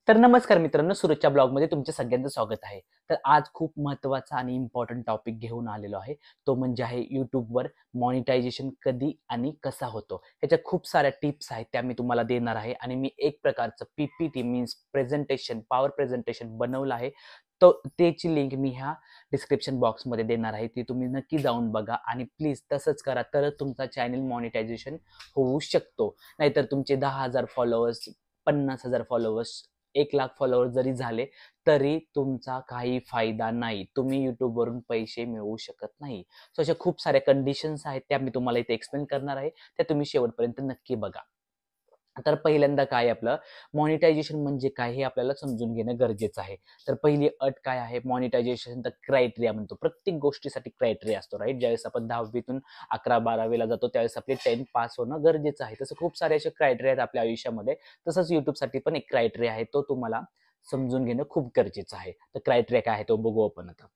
तर नमस्कार मित्रांनो, सुरतच्या ब्लॉगमध्ये तुमच्या सगळ्यांचं स्वागत आहे. तर आज खूप महत्त्वाचा आणि इम्पॉर्टंट टॉपिक घेऊन आलेलो आहे. तो म्हणजे आहे YouTubeवर मॉनिटायझेशन कधी आणि कसा होतो. ह्याच्या खूप साऱ्या टिप्स आहेत, त्या मी तुम्हाला देणार आहे आणि मी एक प्रकारचं PPT means presentation, power presentation बनवलं आहे. तो त्याची लिंक मी ह्या डिस्क्रिप्शन बॉक्समध्ये देणार आहे. ती तुम्ही नक्की जाऊन बघा आणि प्लीज तसंच करा, तरच तुमचा चॅनल मॉनिटायझेशन होऊ शकतो. नाहीतर तुमचे 10,000 फॉलोअर्स, 50,000 फॉलोअर्स, 1,00,000 फॉलोअर्स जरी झाले तरी तुमचा काही फायदा नाही. तुम्ही YouTubeवरून पैसे मिळवू शकत नाही. सो अशा खूप साऱ्या कंडिशन्स आहेत, त्या मी तुम्हाला इथे एक्सप्लेन करणार आहे. त्या तुम्ही शेवटपर्यंत नक्की बघा. तर पहिल्यांदा काय आपलं मॉनिटायझेशन म्हणजे काय हे आपल्याला समजून घेणं गरजेचं आहे. तर पहिली अट काय आहे, मॉनिटायझेशनचा क्रायटेरिया म्हणतो. प्रत्येक गोष्टीसाठी क्रायटेरिया असतो, राईट? ज्यावेळेस आपण 10वीतून 11-12वीला जातो त्यावेळेस आपले 10th पास होणं गरजेचं आहे. तसं खूप सारे असे क्रायटेरिया आहेत आपल्या आयुष्यामध्ये. तसंच YouTubeसाठी पण एक क्रायटेरिया आहे, तो तुम्हाला समजून घेणं खूप गरजेचं आहे. तर क्रायटेरिया काय आहे तो बघू आपण आता.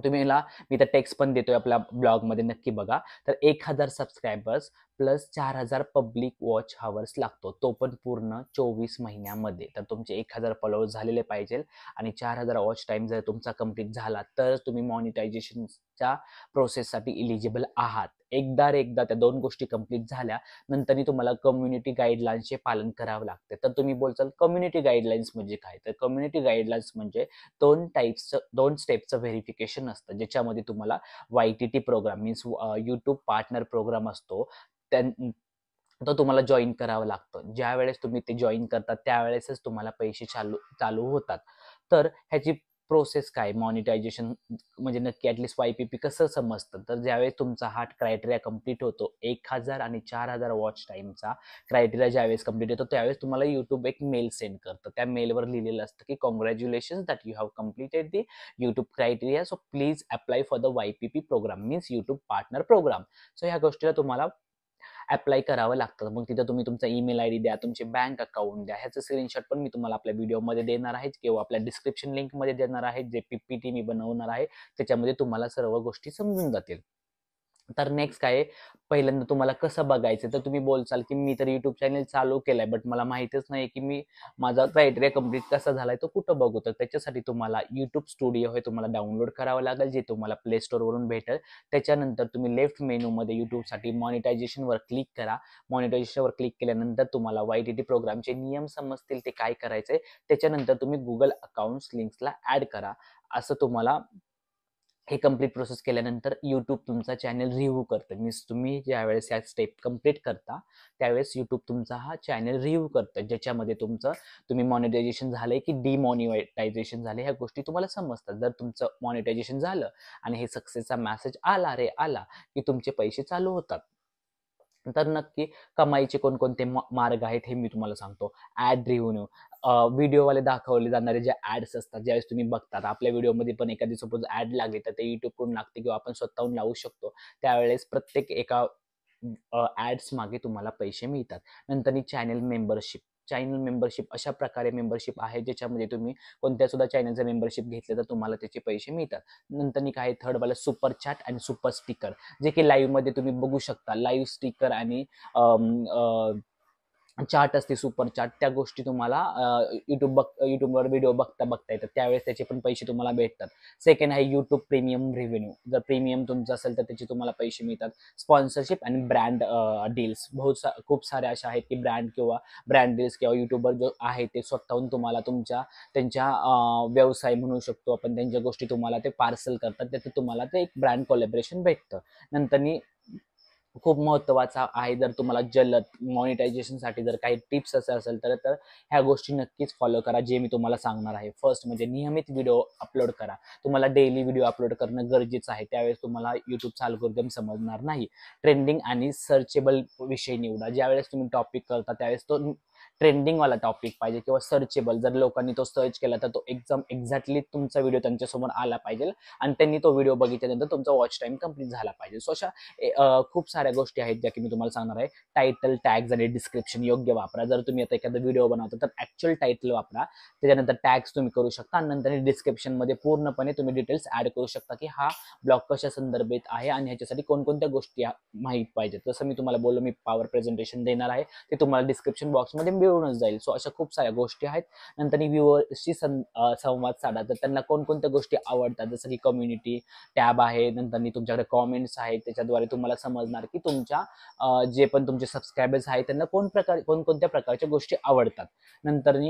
तुम्हीला मी तर टेक्स्ट पण देतोय आपल्या ब्लॉगमध्ये, नक्की बघा. तर 1000 सबस्क्रायबर्स प्लस 4000 पब्लिक वॉच हॉवर्स लागतो, तो पण पूर्ण 24 महिन्यामध्ये. तर तुमचे 1000 फॉलोअर्स झालेले पाहिजे आणि 4000 वॉच टाइम जर तुमचा कंप्लीट झाला तर तुम्ही मॉनिटायझेशनच्या प्रोसेससाठी इलिजिबल आहात. एकदा त्या दोन गोष्टी कंप्लीट झाल्या नंतर तुम्हाला कम्युनिटी गाईडलाईन्सचे पालन करावं लागते. तर तुम्ही बोलचाल कम्युनिटी गाईडलाईन्स म्हणजे काय? तर कम्युनिटी गाईडलाईन्स म्हणजे दोन स्टेपचं व्हेरिफिकेशन असतं, ज्याच्यामध्ये तुम्हाला YTT program means YouTube partner program असतो, तो तुम्हाला जॉईन करावं लागतं. ज्यावेळेस तुम्ही ते जॉईन करता त्यावेळेसच तुम्हाला पैसे चालू चालू होतात. तर ह्याची प्रोसेस काय, मॉनिटायझेशन म्हणजे नक्की ॲटलिस्ट YPP कसं समजतं? तर ज्यावेळेस तुमचा हा क्रायटेरिया कंप्लीट होतो, 1000 आणि 4000 वॉच टाईमचा क्रायटेरिया ज्यावेळेस कंप्लीट होतो त्यावेळेस तुम्हाला YouTube एक मेल सेंड करतं. त्या मेलवर लिहिलेलं असतं की congratulations that you have completed the YouTube criteria, so please apply for the YPP program means YouTube partner program. So ह्या गोष्टीला तुम्हाला अप्लाय करावं लागतं. मग तिथं तुम्ही तुमचा ईमेल आयडी द्या, तुमचे बँक अकाउंट द्या. ह्याचं स्क्रीनशॉट पण मी तुम्हाला आपल्या व्हिडिओमध्ये देणार आहे किंवा आपल्या डिस्क्रिप्शन लिंकमध्ये देणार आहे. जे PPT मी बनवणार आहे त्याच्यामध्ये तुम्हाला सर्व गोष्टी समजून जातील. तर नेक्स्ट काय आहे, पहिल्यांदा तुम्हाला कसं बघायचं, तर तुम्ही बोलचाल की मी तर YouTube चॅनल चालू केलाय बट मला माहितीच नाही की मी माझा क्रायटेरिया कंप्लीट कसा झालाय, तो कुठं बघू? तर त्याच्यासाठी तुम्हाला YouTube स्टुडिओ हे तुम्हाला डाउनलोड करावं लागेल, जे तुम्हाला प्ले स्टोअरवरून भेटेल. त्याच्यानंतर तुम्ही लेफ्ट मेनूमध्ये YouTubeसाठी मॉनिटायझेशनवर क्लिक करा. मॉनिटायझेशनवर क्लिक केल्यानंतर तुम्हाला YTT प्रोग्रामचे नियम समजतील, ते काय करायचे. त्याच्यानंतर तुम्ही Google अकाउंट्स लिंक्सला ॲड करा. असं तुम्हाला हे कंप्लीट प्रोसेस केल्यानंतर YouTube तुमचा चॅनल रिव्ह्यू करतं. मीन्स तुम्ही ज्यावेळेस ह्या स्टेप कंप्लीट करता त्यावेळेस YouTube तुमचा हा चॅनल रिव्ह्यू करतं, ज्याच्यामध्ये तुम्ही मॉनिटायझेशन झालंय की डिमॉनिटायझेशन झाले ह्या गोष्टी तुम्हाला समजतात. जर तुमचं मॉनिटायझेशन झालं आणि हे सक्सेसचा मेसेज आला की तुमचे पैसे चालू होतात. तर नक्की कमाईचे कोणकोणते मार्ग आहेत हे मी तुम्हाला सांगतो. ॲड रेव्हेन्यू, व्हिडिओवाले दाखवले जाणारे जे ॲड्स असतात, ज्यावेळेस तुम्ही बघतात आपल्या व्हिडिओमध्ये पण एखादी सपोज ॲड लागली तर ते YouTubeकडून लागते किंवा आपण स्वतःहून लावू शकतो. त्यावेळेस प्रत्येक एका ॲड्स मागे तुम्हाला पैसे मिळतात. नंतर चॅनल मेंबरशिप अशा प्रकारे मेंबरशिप आहे, ज्याच्यामध्ये तुम्ही कोणत्या सुद्धा चॅनलचं मेंबरशिप घेतलं तर तुम्हाला त्याचे पैसे मिळतात. नंतर काय थर्डवाला सुपर चॅट आणि सुपर स्टिकर, जे की लाईव्हमध्ये तुम्ही बघू शकता. लाईव्ह स्टिकर आणि चार्ट असते, सुपर चार्ट, त्या गोष्टी तुम्हाला YouTubeवर व्हिडिओ बघता येतात. त्यावेळेस त्याचे पण पैसे तुम्हाला भेटतात. सेकंड आहे YouTube प्रीमियम रेव्हेन्यू. जर प्रीमियम तुमचं असेल तर त्याचे तुम्हाला पैसे मिळतात. स्पॉन्सरशिप आणि ब्रँड डील्स, खूप साऱ्या अशा आहेत की ब्रँड डील्स किंवा YouTuber जो आहे ते स्वतःहून तुम्हाला त्यांच्या व्यवसाय म्हणू शकतो आपण, त्यांच्या गोष्टी तुम्हाला ते पार्सल करतात. त्याचं तुम्हाला ते एक ब्रँड कोलॅबोरेशन भेटतं. नंतर खूप महत्त्वाचा आहे, जर तुम्हाला जलद मॉनिटायझेशनसाठी जर काही टिप्स असेल तर ह्या गोष्टी नक्कीच फॉलो करा, जे मी तुम्हाला सांगणार आहे. फर्स्ट म्हणजे नियमित व्हिडिओ अपलोड करा. तुम्हाला डेली व्हिडिओ अपलोड करणं गरजेचं आहे, त्यावेळेस तुम्हाला YouTubeचा अल्गोरिदम समजणार नाही. ट्रेंडिंग आणि सर्चेबल विषय निवडा. ज्यावेळेस तुम्ही टॉपिक करता त्यावेळेस तो ट्रेंडिंगवाला टॉपिक पाहिजे किंवा सर्चेबल. जर लोकांनी तो सर्च केला तर तो एक्झॅक्टली तुमचा व्हिडिओ त्यांच्यासमोर आला पाहिजे आणि त्यांनी तो व्हिडिओ बघितल्यानंतर तुमचा वॉच टाइम कंप्लीट झाला पाहिजे. सो अशा खूप साऱ्या गोष्टी आहेत ज्या की मी तुम्हाला सांगणार आहे. टायटल, टॅग्स आणि डिस्क्रिप्शन योग्य वापरा. जर तुम्ही आता एखादा व्हिडिओ बनवता तर ॲक्च्युअल टायटल वापरा. त्याच्यानंतर टॅग्स तुम्ही करू शकता आणि नंतर डिस्क्रिप्शनमध्ये पूर्णपणे तुम्ही डिटेल्स ॲड करू शकता की हा ब्लॉग कशा संदर्भित आहे आणि ह्याच्यासाठी कोणकोणत्या गोष्टी माहीत पाहिजेत. जसं मी तुम्हाला बोललो, मी पॉवर प्रेझेंटेशन देणार आहे, ते तुम्हाला डिस्क्रिप्शन बॉक्समध्ये मिळूनच जाईल. सो अशा खूप साऱ्या गोष्टी आहेत. नंतर व्ह्युअर्सशी संवाद साधा, तर त्यांना कोणकोणत्या गोष्टी आवडतात, जसं की कम्युनिटी टॅब आहे, नंतर तुमच्याकडे कॉमेंट्स आहेत, त्याच्याद्वारे तुम्हाला समजणार की तुमच्या जे पण तुमचे सबस्क्रायबर्स आहेत त्यांना कोणकोणत्या प्रकारच्या गोष्टी आवडतात. नंतर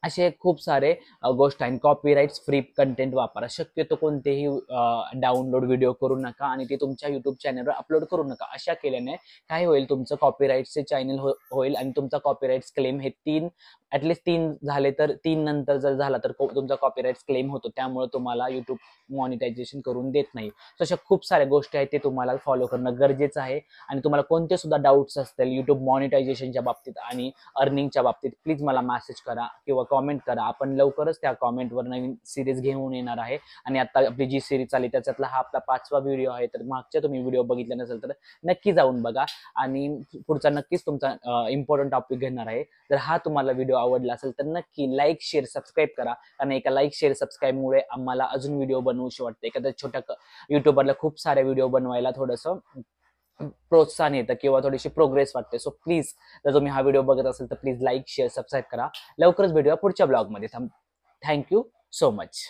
असे खूप सारे गोष्ट आहे. कॉपीराइट्स फ्री कंटेंट वापरा. शक्यतो कोणतेही डाउनलोड व्हिडिओ करू नका आणि ते तुमच्या युट्यूब चॅनलवर अपलोड करू नका. अशा केल्याने काय होईल, तुमचं कॉपीराइट्सचे चॅनल होईल आणि तुमचा कॉपीराइट्स क्लेम हे ॲटलिस्ट 3 झाले तर 3 नंतर जर झाला तर तुमचा कॉपीराइट्स क्लेम होतो. त्यामुळे तुम्हाला युट्यूब मॉनिटायझेशन करून देत नाही. तर अशा खूप साऱ्या गोष्टी आहेत ते तुम्हाला फॉलो करणं गरजेचं आहे. आणि तुम्हाला कोणते सुद्धा डाऊट्स असतील युट्यूब मॉनिटायझेशनच्या बाबतीत आणि अर्निंगच्या बाबतीत, प्लीज मला मेसेज करा किंवा कॉमेंट करा. आपण लवकरच त्या कॉमेंटवर नवीन सिरीज घेऊन येणार आहे. आणि आता आपली जी सिरीज चालली त्याच्यातला हा आपला 5वा व्हिडिओ आहे. तर मागच्या तुम्ही व्हिडिओ बघितले नसेल तर नक्की जाऊन बघा आणि पुढचा नक्कीच तुमचा इम्पॉर्टंट टॉपिक घेणार आहे. जर हा तुम्हाला व्हिडिओ आवडला असेल तर नक्की लाईक शेअर सबस्क्राईब करा. कारण एका लाईक शेअर सबस्क्राईबमुळे आम्हाला अजून व्हिडिओ बनवूशी वाटते. एखाद्या छोट्या युट्यूबरला खूप सारे व्हिडिओ बनवायला थोडंसं प्रोत्साहन येतं किंवा थोडीशी प्रोग्रेस वाटते. सो प्लीज, जर तुम्ही हा व्हिडिओ बघत असेल तर प्लीज लाईक शेअर सबस्क्राईब करा. लवकरच भेटूया पुढच्या ब्लॉगमध्ये. Thank you so much.